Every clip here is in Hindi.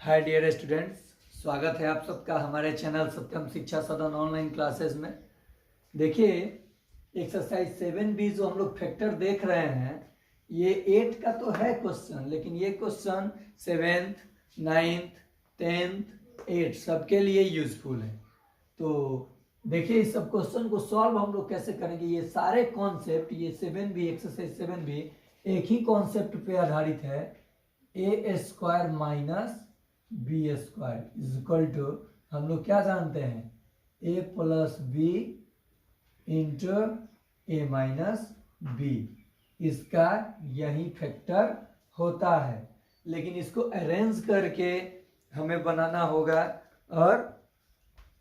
हाय डियर स्टूडेंट्स, स्वागत है आप सबका हमारे चैनल सत्यम शिक्षा सदन ऑनलाइन क्लासेस में। देखिए एक्सरसाइज 7B जो हम लोग फैक्टर देख रहे हैं, ये 8 का तो है क्वेश्चन, लेकिन ये क्वेश्चन 7th, 9th, 10th, 8 सबके लिए यूजफुल है। तो देखिए इस सब क्वेश्चन को सॉल्व हम लोग कैसे करेंगे। ये सारे कॉन्सेप्ट, ये 7B एक्सरसाइज 7B एक ही कॉन्सेप्ट पे आधारित है। A square minus B square is equal to, हम लोग क्या जानते हैं, A plus B into A minus B. इसका यही फैक्टर होता है, लेकिन इसको अरेंज करके हमें बनाना होगा और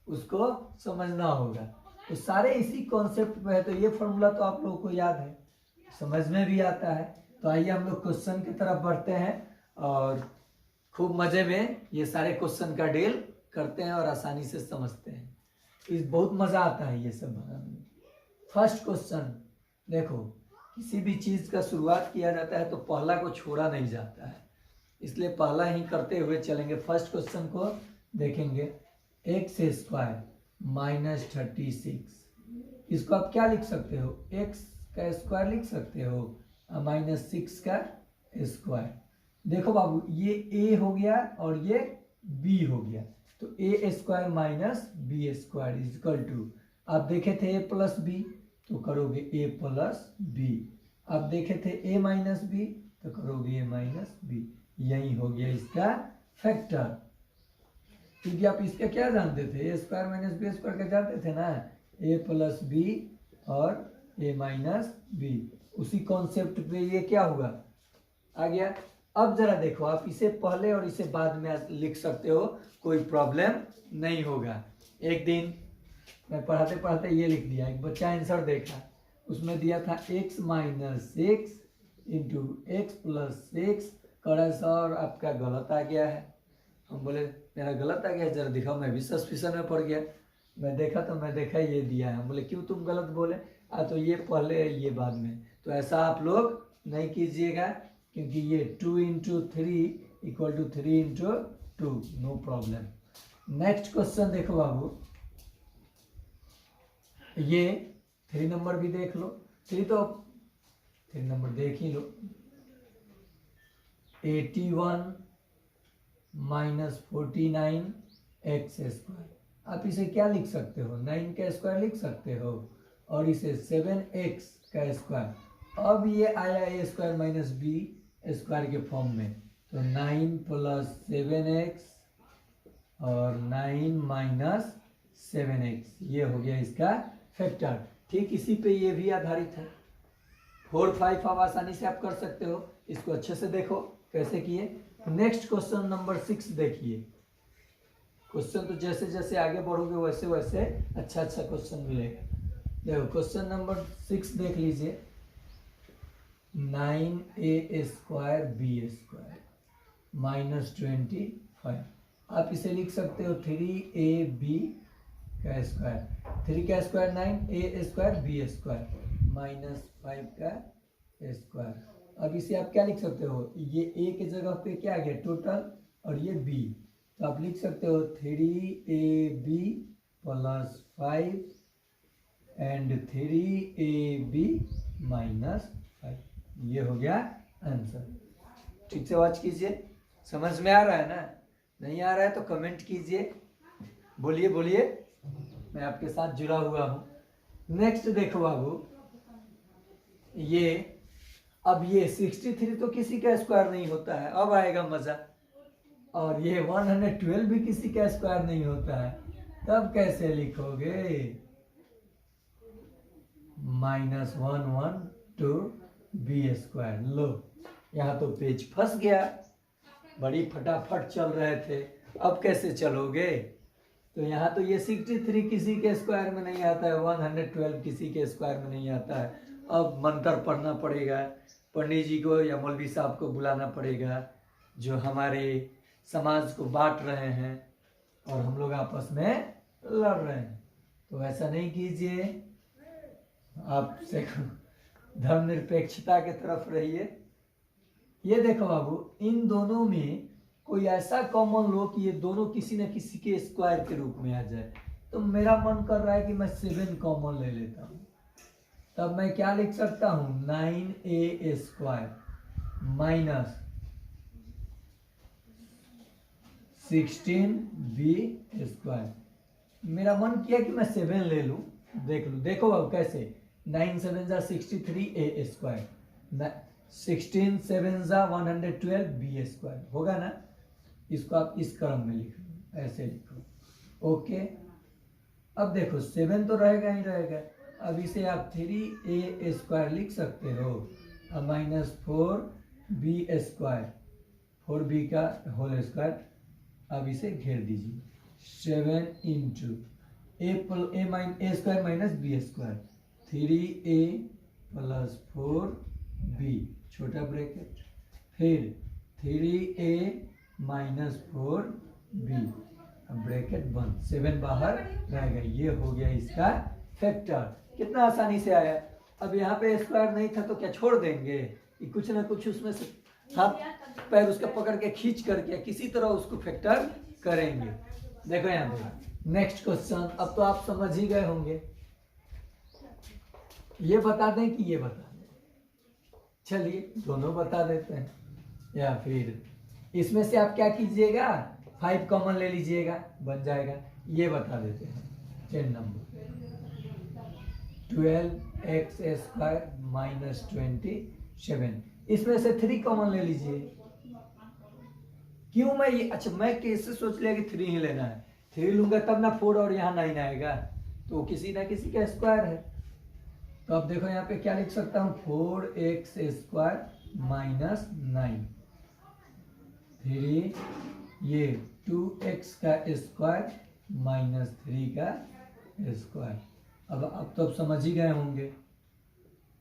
उसको समझना होगा। तो सारे इसी कॉन्सेप्ट पे है। तो ये फॉर्मूला तो आप लोगों को याद है, समझ में भी आता है। तो आइए हम लोग क्वेश्चन की तरफ बढ़ते हैं और खूब मजे में ये सारे क्वेश्चन का डील करते हैं और आसानी से समझते हैं। इस बहुत मजा आता है ये सब बनाने में। फर्स्ट क्वेश्चन देखो, किसी भी चीज का शुरुआत किया जाता है तो पहला को छोड़ा नहीं जाता है, इसलिए पहला ही करते हुए चलेंगे। फर्स्ट क्वेश्चन को देखेंगे, एक्स स्क्वायर माइनस 36। इसको आप क्या लिख सकते हो, एक्स का स्क्वायर लिख सकते हो माइनस 6 का स्क्वायर। देखो बाबू, ये a हो गया और ये b हो गया, तो a square minus B square is equal to, आप देखे थे a प्लस बी तो करोगे a प्लस बी, आप देखे थे a माइनस बी तो करोगे a माइनस बी। यही हो गया इसका फैक्टर, क्योंकि आप इसका क्या जानते थे, a square minus B square का जानते थे ना, a प्लस बी और a माइनस बी। उसी कॉन्सेप्ट पे ये क्या हुआ, आ गया। अब जरा देखो, आप इसे पहले और इसे बाद में लिख सकते हो, कोई प्रॉब्लम नहीं होगा। एक दिन मैं पढ़ाते पढ़ाते ये लिख दिया, एक बच्चा आंसर देखा, उसमें दिया था x minus 6 into x plus 6। कड़ा सर आपका गलत आ गया है। हम बोले मेरा गलत आ गया, जरा दिखाओ। मैं भी सस्पिशन में पड़ गया, मैं देखा तो मैं देखा ये दिया है। हम बोले क्यों तुम गलत बोले, तो ये पहले ये बाद में। तो ऐसा आप लोग नहीं कीजिएगा, क्योंकि ये 2 into 3 equal to 3 into 2, no problem. Next question देखो बाबू, ये 3 नंबर भी देख लो। 3 नंबर देख ही लो। 81 माइनस 49 एक्स स्क्वायर, आप इसे क्या लिख सकते हो, 9 का स्क्वायर लिख सकते हो, और इसे 7x का स्क्वायर। अब ये आया a square minus B square के फॉर्म में, तो 9 प्लस 7x और 9 माइनस 7x, ये हो गया इसका फैक्टर। ठीक इसी पे ये भी आधारित है। 4, 5 आप आसानी से आप कर सकते हो। इसको अच्छे से देखो कैसे किए। नेक्स्ट क्वेश्चन नंबर 6 देखिए। क्वेश्चन तो जैसे जैसे आगे बढ़ोगे वैसे वैसे अच्छा अच्छा क्वेश्चन मिलेगा। देखो क्वेश्चन नंबर 6 देख लीजिए, 9a square b square minus 25। आप इसे लिख सकते हो 3ab का स्क्वायर, 3 का square 9, a square b square minus 5 का स्क्वायर। अब इसे आप क्या लिख सकते हो, ये a के जगह पे क्या आ गया टोटल, और ये b, तो आप लिख सकते हो 3ab plus 5 and 3ab minus 5। ये हो गया आंसर। ठीक से वॉच कीजिए, समझ में आ रहा है ना, नहीं आ रहा है तो कमेंट कीजिए, बोलिए बोलिए, मैं आपके साथ जुड़ा हुआ हूं। नेक्स्ट देखो बाबू, ये अब ये 63 तो किसी का स्क्वायर नहीं होता है, अब आएगा मजा। और ये 112 भी किसी का स्क्वायर नहीं होता है, तब कैसे लिखोगे, माइनस 112 बी स्क्वायर। लो यहाँ तो पेज फंस गया, बड़ी फटाफट चल रहे थे, अब कैसे चलोगे। तो यहाँ तो ये 63 किसी के स्क्वायर में नहीं आता है, 112 किसी के स्क्वायर में नहीं आता है। अब मंत्र पढ़ना पड़ेगा, पंडित जी को या मौलवी साहब को बुलाना पड़ेगा, जो हमारे समाज को बांट रहे हैं और हम लोग आपस में लड़ रहे हैं। तो ऐसा नहीं कीजिए, आप धर्मनिरपेक्षता के तरफ रहिए। ये देखो बाबू, इन दोनों में कोई ऐसा कॉमन लो कि ये दोनों किसी न किसी के स्क्वायर के रूप में आ जाए। तो मेरा मन कर रहा है कि मैं 7 कॉमन ले लेता हूँ। तब मैं क्या लिख सकता हूँ, 9a square minus 16b square. मेरा मन किया कि मैं 7 ले लूँ, देख लूँ। देखो अब कैसे, 9 7 जा 63a स्क्वायर, 16 7 जा 112b स्क्वायर होगा ना। इसको आप इस क्रम में लिखो, ऐसे लिखो। ओके, अब देखो 7 तो रहेगा ही रहेगा। अब इसे आप 3a स्क्वायर लिख सकते हो, अब माइनस 4b स्क्वायर, 4b का होल स्क्वायर। अब इसे घेर दीजिए, 7 into A square minus B square, 3a plus 4b छोटा ब्रैकेट, फिर 3a माइनस 4b ब्रैकेट बंद, 7 बाहर रहेगा। ये हो गया इसका फैक्टर। कितना आसानी से आया। अब यहाँ पे स्क्वायर नहीं था तो क्या छोड़ देंगे, कि कुछ ना कुछ उसमें से हाथ पैर उसका पकड़ के खींच करके किसी तरह उसको फैक्टर करेंगे। देखो यहाँ पे नेक्स्ट क्वेश्चन। अब तो आप समझ ही गए होंगे, ये बता दें कि ये बता दें। चलिए दोनों बता देते हैं, या फिर इसमें से आप क्या कीजिएगा, 5 कॉमन ले लीजिएगा, बन जाएगा। ये बता देते हैं 10 नंबर, 12x स्क्वायर माइनस 27। इसमें से 3 कॉमन ले लीजिए। क्यों मैं ये, अच्छा मैं कैसे सोच लिया कि 3 ही लेना है। 3 लूंगा तब ना 4 और यहाँ 9 आएगा, तो किसी ना किसी का स्क्वायर है। तो अब देखो यहाँ पे क्या लिख सकता हूँ, 4x स्क्वायर माइनस 9, 3 ये 2x का स्क्वायर माइनस 3 का स्क्वायर। अब तो आप समझ ही गए होंगे,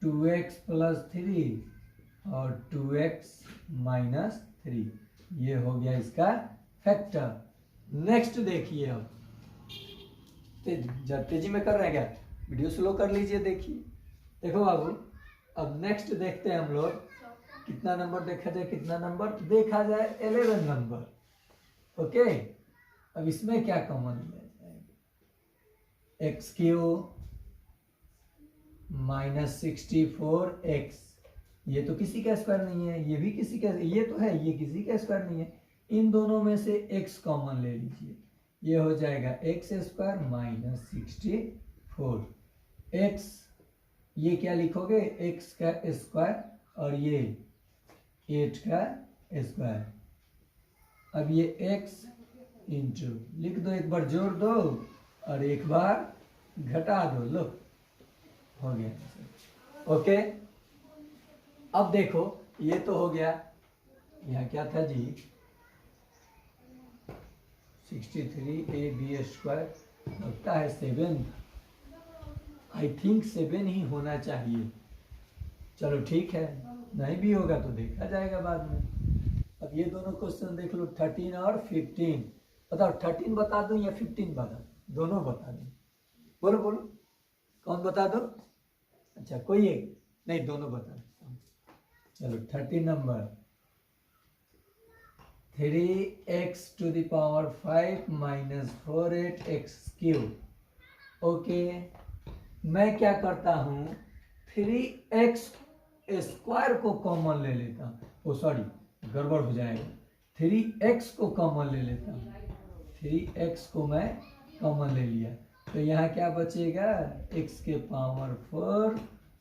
2x प्लस 3 और 2x माइनस 3, ये हो गया इसका फैक्टर। नेक्स्ट देखिए, अब तेजी में कर रहे हैं क्या, वीडियो स्लो कर लीजिए। देखिए देखो बाबू, अब नेक्स्ट देखते हैं हम लोग, कितना नंबर देखा जाए, कितना नंबर देखा जाए, 11 नंबर। ओके, अब इसमें क्या कॉमन लिया जाएगा, एक्स क्यू माइनस 64x, ये तो किसी का स्क्वायर नहीं है, ये भी किसी का, ये तो है, ये किसी का स्क्वायर नहीं है। इन दोनों में से x कॉमन ले लीजिए, ये हो जाएगा x स्क्वायर माइनस 64। x ये क्या लिखोगे, x का स्क्वायर और ये 8 का स्क्वायर। अब ये x इंटू लिख दो, एक बार जोड़ दो और एक बार घटा दो, लो हो गया। ओके, अब देखो ये तो हो गया, यहाँ क्या था जी, 63ab स्क्वायर, लगता है 7, आई थिंक 7 ही होना चाहिए। चलो ठीक है, नहीं भी होगा तो देखा जाएगा बाद में। अब ये दोनों क्वेश्चन देख लो, 13 और 15। बताओ 13 बता दूं या 15 बता दूं, दोनों बता दूं, बोलो बोलो कौन बता दो। अच्छा कोई एक नहीं, दोनों बता देता हूँ। चलो 30 number, 3x to the power 5 minus 4x cube. Okay, मैं क्या करता हूँ, 3x स्क्वायर को कॉमन ले लेता हूँ। ओ सॉरी, गड़बड़ हो जाएगा, 3x को कॉमन ले लेता हूँ। 3x को मैं कॉमन ले लिया, तो यहाँ क्या बचेगा, x के पावर 4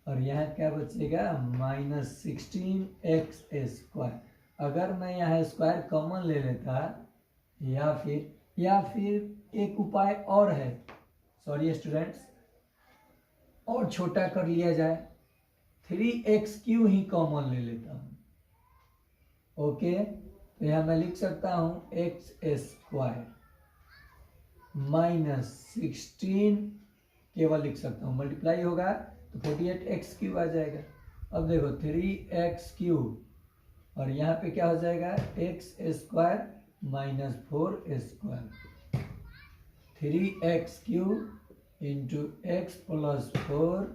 और यहाँ क्या बचेगा, माइनस 16x स्क्वायर। अगर मैं यहाँ स्क्वायर कॉमन ले लेता, या फिर एक उपाय और है, सॉरी स्टूडेंट्स, और छोटा कर लिया जाए, 3x क्यू ही कॉमन ले लेता हूँ। ओके, तो यहाँ मैं लिख सकता हूँ x स्क्वायर माइनस 16, केवल लिख सकता हूँ, मल्टीप्लाई होगा तो 48x क्यूब आ जाएगा। अब देखो 3x क्यूब और यहाँ पे क्या हो जाएगा, x square minus 4 square, 3x cube into x plus 4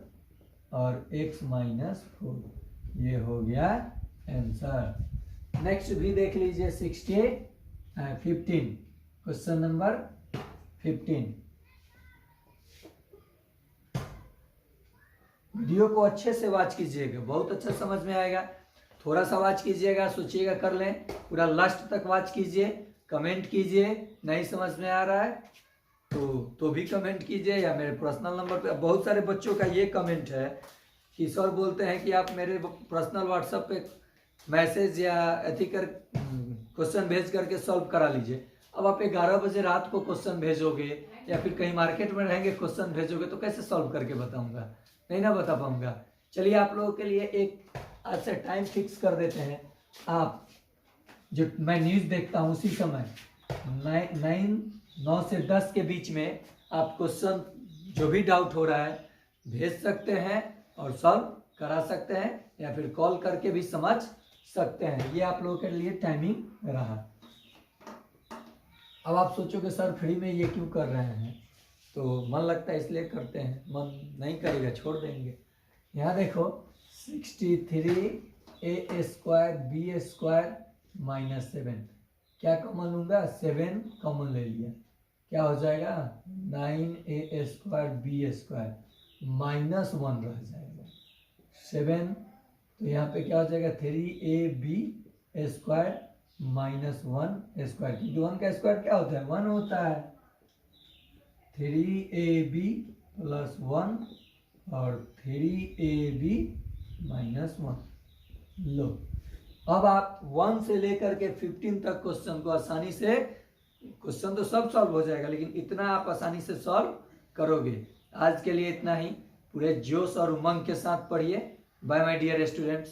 और x माइनस 4, ये हो गया आंसर। नेक्स्ट भी देख लीजिए, 68 15, क्वेश्चन नंबर 15। वीडियो को अच्छे से वॉच कीजिएगा, बहुत अच्छा समझ में आएगा। थोड़ा सा वॉच कीजिएगा, सोचिएगा कर लें, पूरा लास्ट तक वॉच कीजिए, कमेंट कीजिए। नहीं समझ में आ रहा है तो भी कमेंट कीजिए, या मेरे पर्सनल नंबर पे। बहुत सारे बच्चों का ये कमेंट है कि सर बोलते हैं कि आप मेरे पर्सनल व्हाट्सएप पे मैसेज या अथी कर क्वेश्चन भेज करके सॉल्व करा लीजिए। अब आप 11 बजे रात को क्वेश्चन भेजोगे या फिर कहीं मार्केट में रहेंगे क्वेश्चन भेजोगे तो कैसे सॉल्व करके बताऊंगा, नहीं ना बता पाऊंगा। चलिए आप लोगों के लिए एक आज से टाइम फिक्स कर देते हैं। आप जो मैं न्यूज़ देखता हूँ उसी समय 9 से 10 के बीच में आप क्वेश्चन जो भी डाउट हो रहा है भेज सकते हैं और सॉल्व करा सकते हैं, या फिर कॉल करके भी समझ सकते हैं। ये आप लोगों के लिए टाइमिंग रहा। अब आप सोचोगे सर फ्री में ये क्यों कर रहे हैं, तो मन लगता है इसलिए करते हैं, मन नहीं करेगा छोड़ देंगे। यहाँ देखो 63a² - 7, क्या कॉमन लूँगा, 7 कॉमन ले लिया, क्या हो जाएगा 9a² -1 रह जाएगा 7। तो यहाँ पे क्या हो जाएगा 3ab² -1², क्योंकि 1 का स्क्वायर क्या होता है 1 होता है। 3ab + 1 और 3ab - 1। लो अब आप 1 से लेकर के 15 तक क्वेश्चन को आसानी से, क्वेश्चन तो सब सॉल्व हो जाएगा लेकिन इतना आप आसानी से सॉल्व करोगे। आज के लिए इतना ही। पूरे जोश और उमंग के साथ पढ़िए। Bye my dear students.